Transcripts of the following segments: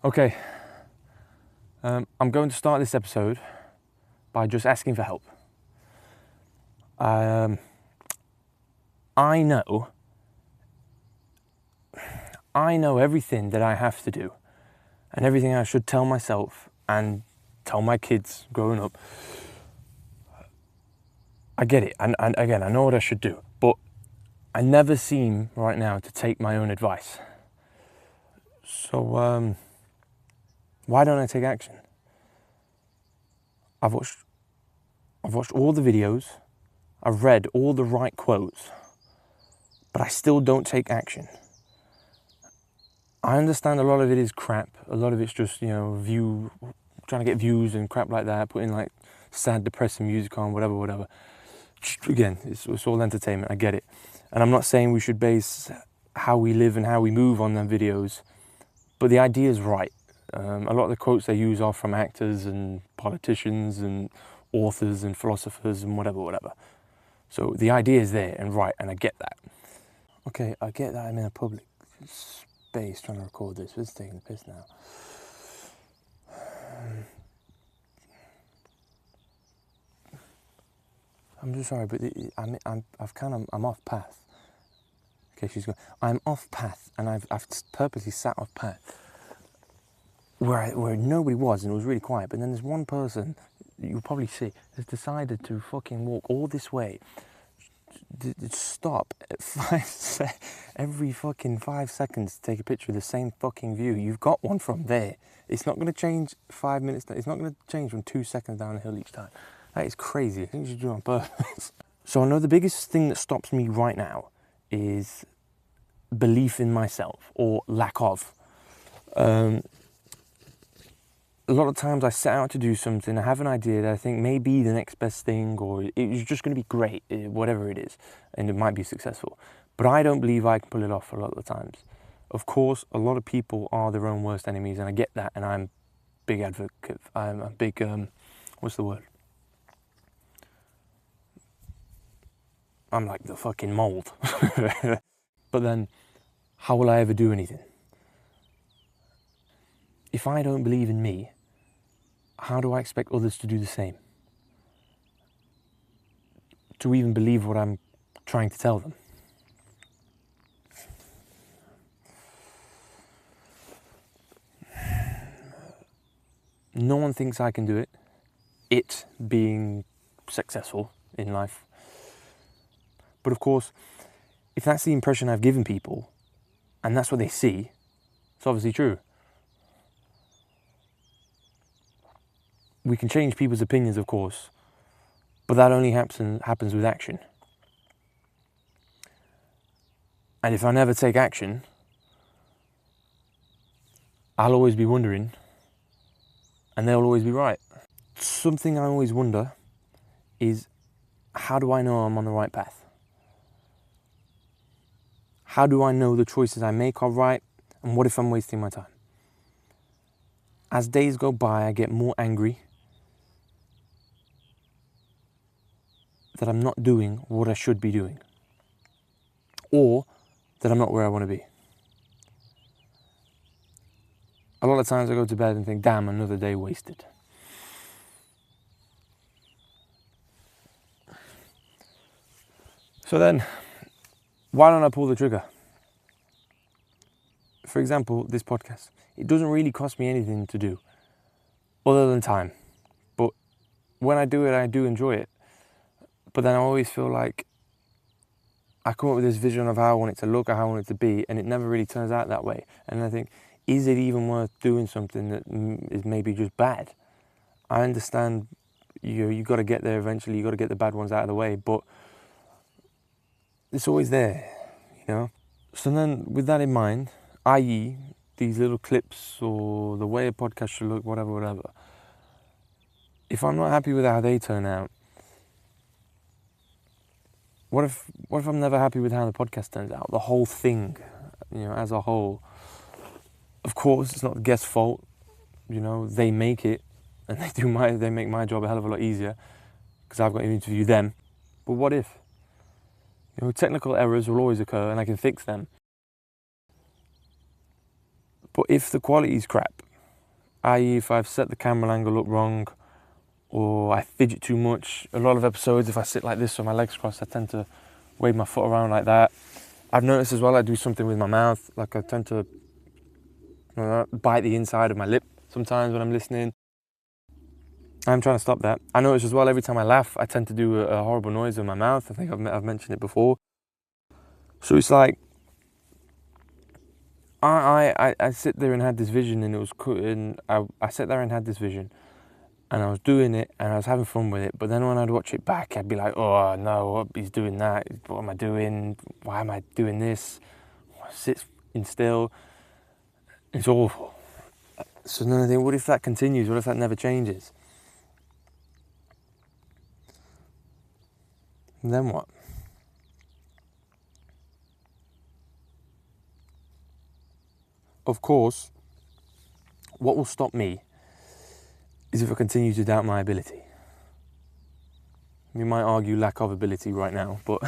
Okay, I'm going to start this episode by just asking for help. I know everything that I have to do and everything I should tell myself and tell my kids growing up. I get it, and again, I know what I should do, but I never seem right now to take my own advice. So, why don't I take action? I've watched all the videos, I've read all the right quotes, but I still don't take action. I understand a lot of it is crap, a lot of it's just, trying to get views and crap like that, putting like sad, depressing music on, whatever. Again, it's all entertainment, I get it. And I'm not saying we should base how we live and how we move on them videos, but the idea is right. A lot of the quotes they use are from actors and politicians and authors and philosophers and whatever. So the idea is there and right, and I get that. Okay, I get that I'm in a public space trying to record this. It's taking the piss now. I'm just sorry, but I'm off path. Okay, she's going. I'm off path, and I've purposely sat off path where nobody was, and it was really quiet. But then there's one person you'll probably see has decided to fucking walk all this way. Stop at every fucking 5 seconds to take a picture of the same fucking view. You've got one from there. It's not going to change 5 minutes. It's not going to change from 2 seconds down the hill each time. That is crazy. I think you should do it on purpose. So I know the biggest thing that stops me right now is belief in myself, or lack of. A lot of times I set out to do something, I have an idea that I think may be the next best thing, or it's just going to be great, whatever it is, and it might be successful. But I don't believe I can pull it off a lot of the times. Of course, a lot of people are their own worst enemies, and I get that, and I'm a big advocate. I'm a big, what's the word? I'm like the fucking mold. But then, how will I ever do anything? If I don't believe in me, how do I expect others to do the same? To even believe what I'm trying to tell them? No one thinks I can do it. It being successful in life. But of course, if that's the impression I've given people, and that's what they see, it's obviously true. We can change people's opinions, of course, but that only happens with action. And if I never take action, I'll always be wondering, and they'll always be right. Something I always wonder is, how do I know I'm on the right path? How do I know the choices I make are right, and what if I'm wasting my time? As days go by, I get more angry that I'm not doing what I should be doing, or that I'm not where I want to be. A lot of times I go to bed and think, damn, another day wasted. So then, why don't I pull the trigger? For example, this podcast. It doesn't really cost me anything to do, other than time. But when I do it, I do enjoy it. But then I always feel like I come up with this vision of how I want it to look, or how I want it to be, and it never really turns out that way. And I think, is it even worth doing something that is maybe just bad? I understand you got to get there eventually, you got to get the bad ones out of the way, but it's always there, So then, with that in mind, i.e. these little clips, or the way a podcast should look, whatever, if I'm not happy with how they turn out, what if I'm never happy with how the podcast turns out? The whole thing, as a whole. Of course, it's not the guest's fault. They make it, and they make my job a hell of a lot easier, because I've got to interview them. But what if? Technical errors will always occur, and I can fix them. But if the quality is crap, i.e. if I've set the camera angle up wrong, or I fidget too much. A lot of episodes, if I sit like this with my legs crossed, I tend to wave my foot around like that. I've noticed as well I do something with my mouth, like I tend to bite the inside of my lip sometimes when I'm listening. I'm trying to stop that. I notice as well every time I laugh, I tend to do a horrible noise with my mouth. I think I've mentioned it before. So it's like, I sit there and had this vision, and it was cool, and I sat there and had this vision, and I was doing it, and I was having fun with it, but then when I'd watch it back, I'd be like, oh no, he's doing that, what am I doing, why am I doing this, sit still, it's awful. So then I think, what if that continues, what if that never changes? And then what? Of course, what will stop me is if I continue to doubt my ability. You might argue lack of ability right now, but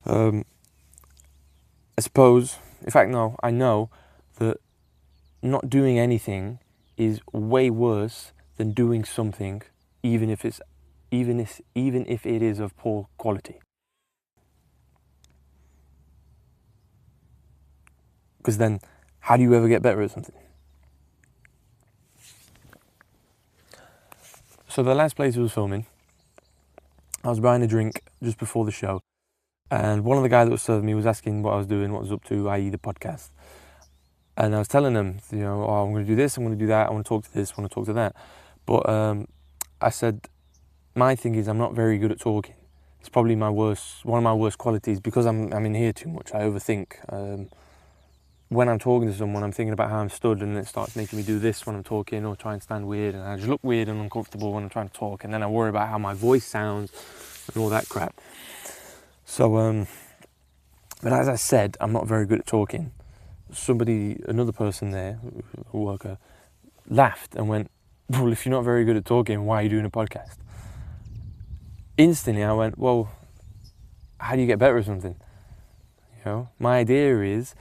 I suppose, in fact, no, I know that not doing anything is way worse than doing something, even if it is of poor quality. Because then, how do you ever get better at something? So the last place I was filming, I was buying a drink just before the show, and one of the guys that was serving me was asking what I was doing, what I was up to, i.e. the podcast. And I was telling them, oh, I'm going to do this, I'm going to do that, I want to talk to this, I want to talk to that. But I said, my thing is I'm not very good at talking. It's probably one of my worst qualities, because I'm in here too much. I overthink. When I'm talking to someone, I'm thinking about how I'm stood, and it starts making me do this when I'm talking, or try and stand weird, and I just look weird and uncomfortable when I'm trying to talk, and then I worry about how my voice sounds and all that crap. So, but as I said, I'm not very good at talking. Another person there, a worker, laughed and went, well, if you're not very good at talking, why are you doing a podcast? Instantly I went, well, how do you get better at something? My idea is,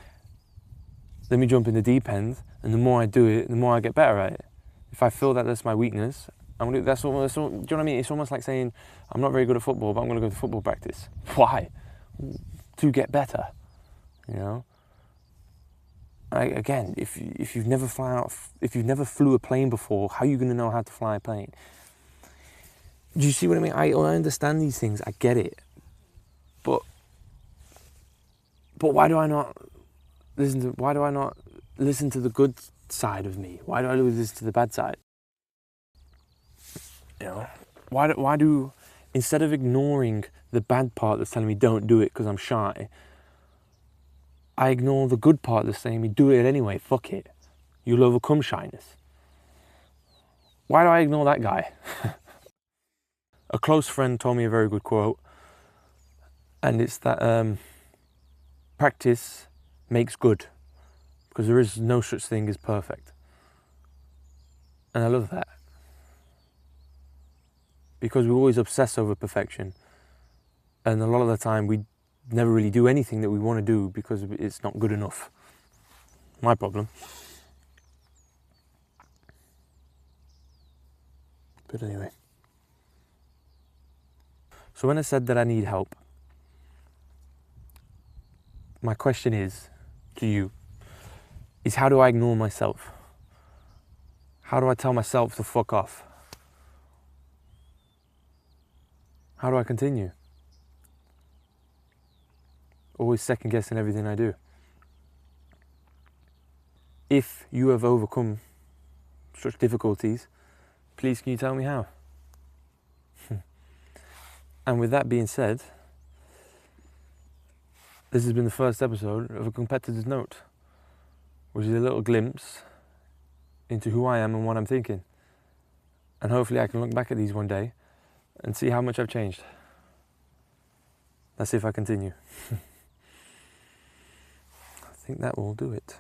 let me jump in the deep end, and the more I do it, the more I get better at it. If I feel that that's my weakness, do you know what I mean? It's almost like saying, I'm not very good at football, but I'm going to go to football practice. Why? To get better, Again, if you've never flew a plane before, how are you going to know how to fly a plane? Do you see what I mean? I understand these things. I get it, but why do I not listen to the good side of me? Why do I always listen to the bad side? Why do instead of ignoring the bad part that's telling me don't do it because I'm shy, I ignore the good part that's saying me do it anyway, fuck it. You'll overcome shyness. Why do I ignore that guy? A close friend told me a very good quote, and it's that practice makes good, because there is no such thing as perfect. And I love that, because we always obsess over perfection, and a lot of the time we never really do anything that we want to do because it's not good enough. My problem. But anyway. So when I said that I need help, my question is to you, is how do I ignore myself? How do I tell myself to fuck off? How do I continue? Always second guessing everything I do. If you have overcome such difficulties, please can you tell me how? And with that being said, this has been the first episode of A Competitor's Note, which is a little glimpse into who I am and what I'm thinking. And hopefully I can look back at these one day and see how much I've changed. Let's see if I continue. I think that will do it.